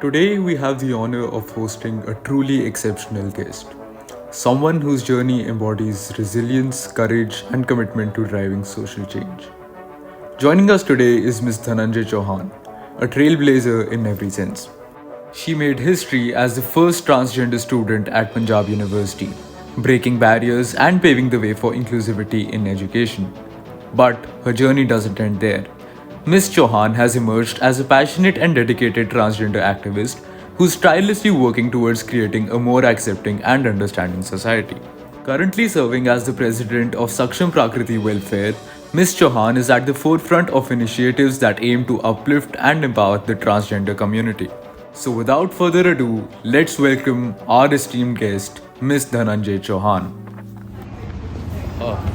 Today, we have the honor of hosting a truly exceptional guest. Someone whose journey embodies resilience, courage, and commitment to driving social change. Joining us today is Ms. Dhananjay Chauhan, a trailblazer in every sense. She made history as the first transgender student at Punjab University, breaking barriers and paving the way for inclusivity in education. But her journey doesn't end there. Ms. Chauhan has emerged as a passionate and dedicated transgender activist who's tirelessly working towards creating a more accepting and understanding society. Currently serving as the president of Saksham Prakriti Welfare, Ms. Chauhan is at the forefront of initiatives that aim to uplift and empower the transgender community. So without further ado, let's welcome our esteemed guest, Ms. Dhananjay Chauhan.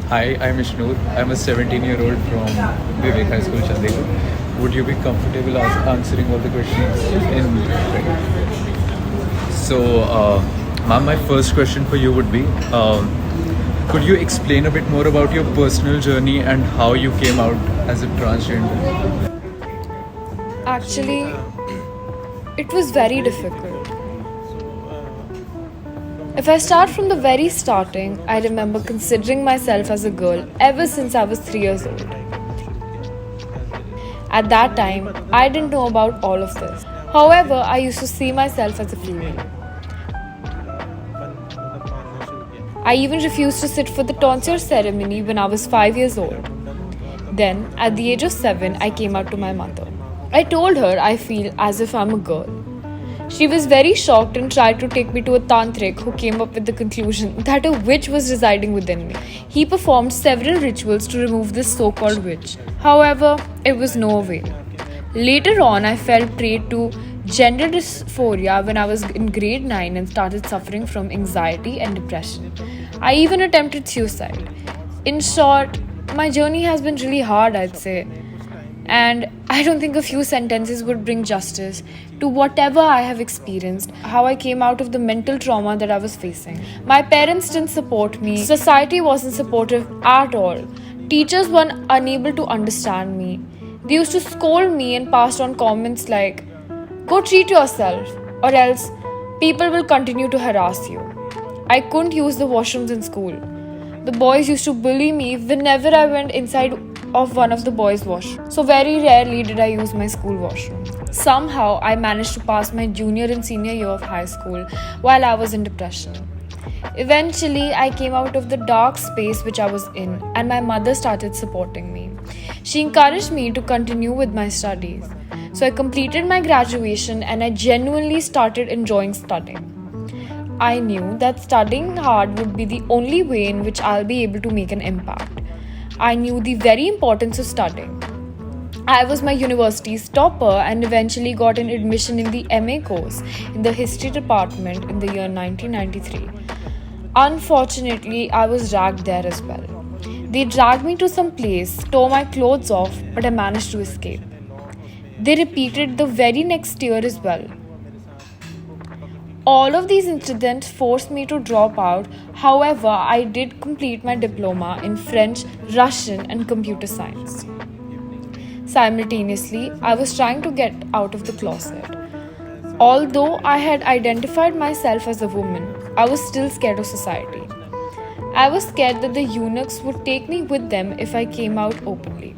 Hi, I'm Ishnur. I'm a 17-year-old from Vivek High School, Chandigarh. Would you be comfortable answering all the questions ma'am, my first question for you would be, could you explain a bit more about your personal journey and how you came out as a transgender? Actually, it was very difficult. If I start from the very starting, I remember considering myself as a girl ever since I was 3 years old. At that time, I didn't know about all of this. However, I used to see myself as a female. I even refused to sit for the tonsure ceremony when I was 5 years old. Then, at the age of 7, I came out to my mother. I told her I feel as if I'm a girl. She was very shocked and tried to take me to a tantric who came up with the conclusion that a witch was residing within me. He performed several rituals to remove this so-called witch. However, it was no avail. Later on, I fell prey to gender dysphoria when I was in grade 9 and started suffering from anxiety and depression. I even attempted suicide. In short, my journey has been really hard, I'd say. And I don't think a few sentences would bring justice to whatever I have experienced, how I came out of the mental trauma that I was facing. My parents didn't support me. Society wasn't supportive at all. Teachers were unable to understand me. They used to scold me and passed on comments like, "Go treat yourself, or else people will continue to harass you." I couldn't use the washrooms in school. The boys used to bully me whenever I went inside of one of the boys' washrooms. So very rarely did I use my school washroom. Somehow I managed to pass my junior and senior year of high school while I was in depression. Eventually, I came out of the dark space which I was in, and my mother started supporting me. She encouraged me to continue with my studies. So I completed my graduation and I genuinely started enjoying studying. I knew that studying hard would be the only way in which I'll be able to make an impact. I knew the very importance of studying. I was my university's topper and eventually got an admission in the MA course in the history department in the year 1993. Unfortunately, I was dragged there as well. They dragged me to some place, tore my clothes off, but I managed to escape. They repeated the very next year as well. All of these incidents forced me to drop out. However, I did complete my diploma in French, Russian, and computer science. Simultaneously, I was trying to get out of the closet. Although I had identified myself as a woman, I was still scared of society. I was scared that the eunuchs would take me with them if I came out openly.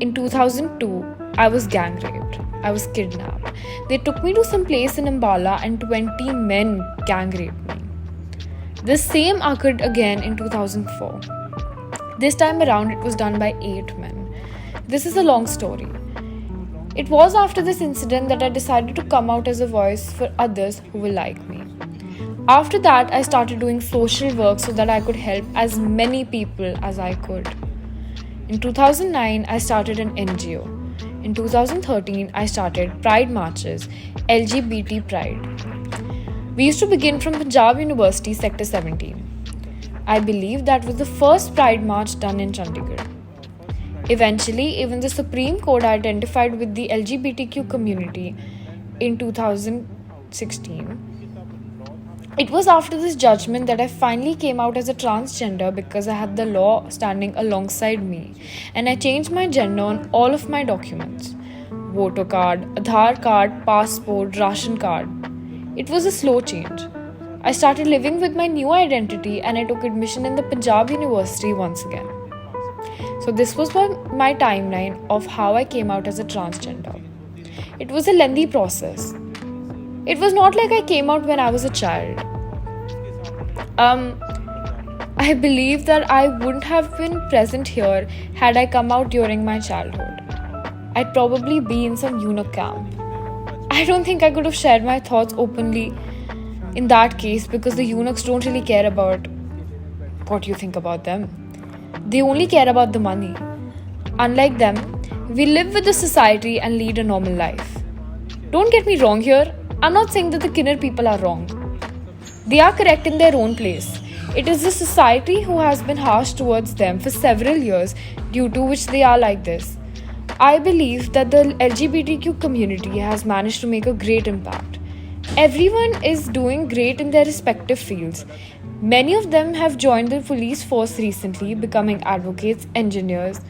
In 2002, I was gang raped. I was kidnapped. They took me to some place in Ambala and 20 men gang raped me. The same occurred again in 2004. This time around it was done by 8 men. This is a long story. It was after this incident that I decided to come out as a voice for others who will like me. After that, I started doing social work so that I could help as many people as I could. In 2009, I started an NGO. In 2013, I started Pride Marches, LGBT Pride. We used to begin from Punjab University, Sector 17. I believe that was the first Pride March done in Chandigarh. Eventually, even the Supreme Court identified with the LGBTQ community in 2016. It was after this judgment that I finally came out as a transgender because I had the law standing alongside me, and I changed my gender on all of my documents. voter card, Aadhaar card, passport, ration card. It was a slow change. I started living with my new identity and I took admission in the Punjab University once again. So this was my timeline of how I came out as a transgender. It was a lengthy process. It was not like I came out when I was a child. I believe that I wouldn't have been present here had I come out during my childhood. I'd probably be in some eunuch camp. I don't think I could have shared my thoughts openly in that case because the eunuchs don't really care about what you think about them. They only care about the money. Unlike them, we live with the society and lead a normal life. Don't get me wrong here. I'm not saying that the Kinner people are wrong. They are correct in their own place. It is the society who has been harsh towards them for several years, due to which they are like this. I believe that the LGBTQ community has managed to make a great impact. Everyone is doing great in their respective fields. Many of them have joined the police force recently, becoming advocates, engineers.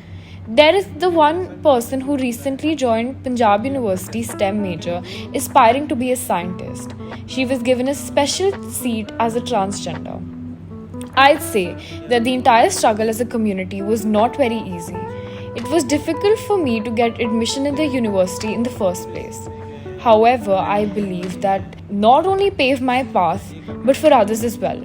There is the one person who recently joined Punjab University STEM major, aspiring to be a scientist. She was given a special seat as a transgender. I'd say that the entire struggle as a community was not very easy. It was difficult for me to get admission in the university in the first place. However, I believe that not only paved my path, but for others as well.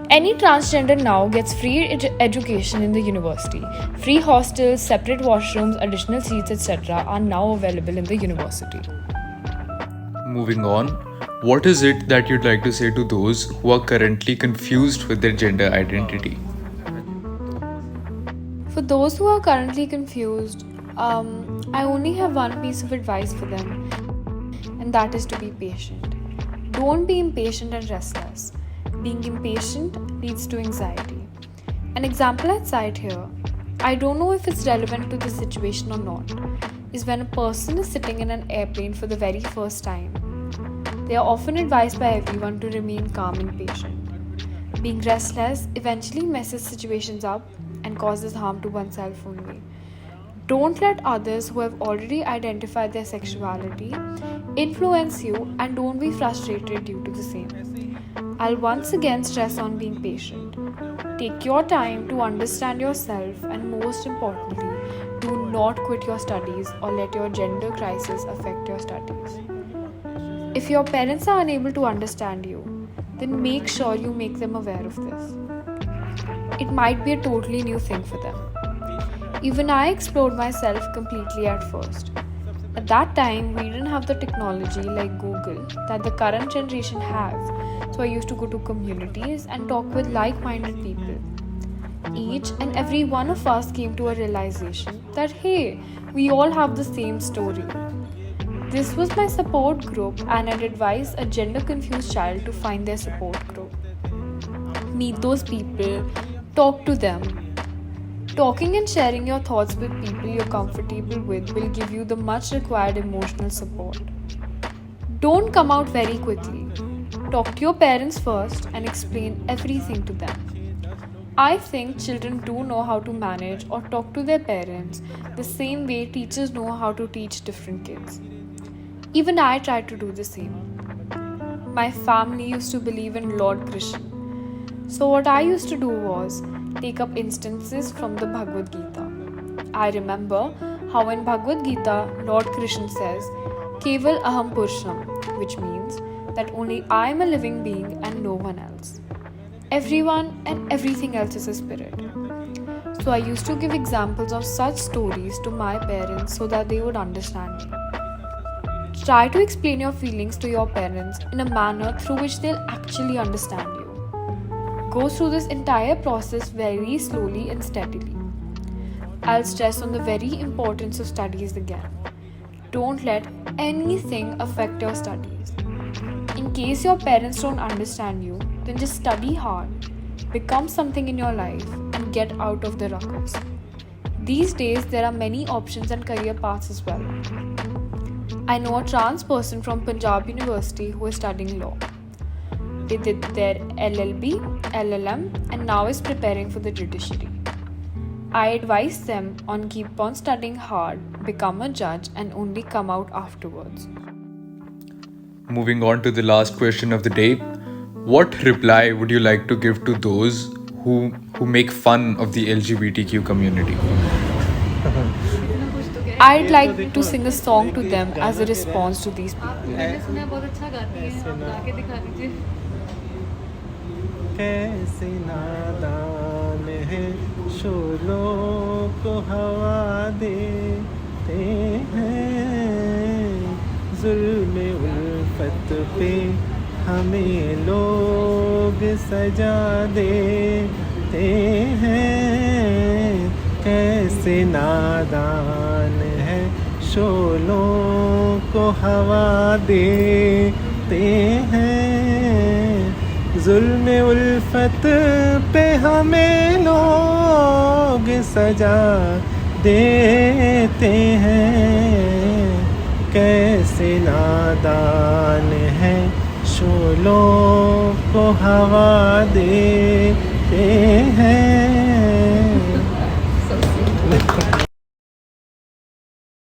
Any transgender now gets free education in the university. Free hostels, separate washrooms, additional seats, etc. are now available in the university. Moving on, what is it that you'd like to say to those who are currently confused with their gender identity? For those who are currently confused, I only have one piece of advice for them, and that is to be patient. Don't be impatient and restless. Being impatient leads to anxiety. An example I'd cite here, I don't know if it's relevant to this situation or not, is when a person is sitting in an airplane for the very first time. They are often advised by everyone to remain calm and patient. Being restless eventually messes situations up and causes harm to oneself only. Don't let others who have already identified their sexuality influence you, and don't be frustrated due to the same. I'll once again stress on being patient. Take your time to understand yourself, and most importantly, do not quit your studies or let your gender crisis affect your studies. If your parents are unable to understand you, then make sure you make them aware of this. It might be a totally new thing for them. Even I explored myself completely at first. At that time, we didn't have the technology like Google that the current generation has, so I used to go to communities and talk with like-minded people. Each and every one of us came to a realization that hey, we all have the same story. This was my support group, and I'd advise a gender-confused child to find their support group. Meet those people, talk to them. Talking and sharing your thoughts with people you're comfortable with will give you the much required emotional support. Don't come out very quickly. Talk to your parents first and explain everything to them. I think children do know how to manage or talk to their parents the same way teachers know how to teach different kids. Even I tried to do the same. My family used to believe in Lord Krishna. So what I used to do was take up instances from the Bhagavad Gita. I remember how in Bhagavad Gita, Lord Krishna says, Keval Aham Purusham, which means that only I am a living being and no one else. Everyone and everything else is a spirit. So I used to give examples of such stories to my parents so that they would understand me. Try to explain your feelings to your parents in a manner through which they'll actually understand you. Go through this entire process very slowly and steadily. I'll stress on the very importance of studies again. Don't let anything affect your studies. In case your parents don't understand you, then just study hard, become something in your life, and get out of the ruckus. These days, there are many options and career paths as well. I know a trans person from Punjab University who is studying law. They did their LLB, LLM, and now is preparing for the judiciary. I advise them on keep on studying hard, become a judge, and only come out afterwards. Moving on to the last question of the day. What reply would you like to give to those who make fun of the LGBTQ community? I'd like to sing a song to them as a response to these people. कैसे नादान है शोलों को हवा देते हैं जुल्म उल्फत पे हमें लोग सजा देते हैं कैसे नादान है शोलों को हवा देते हैं जुल्म उल्फत पे हमें लोग सजा देते हैं कैसे नादान है शोलों को हवा देते हैं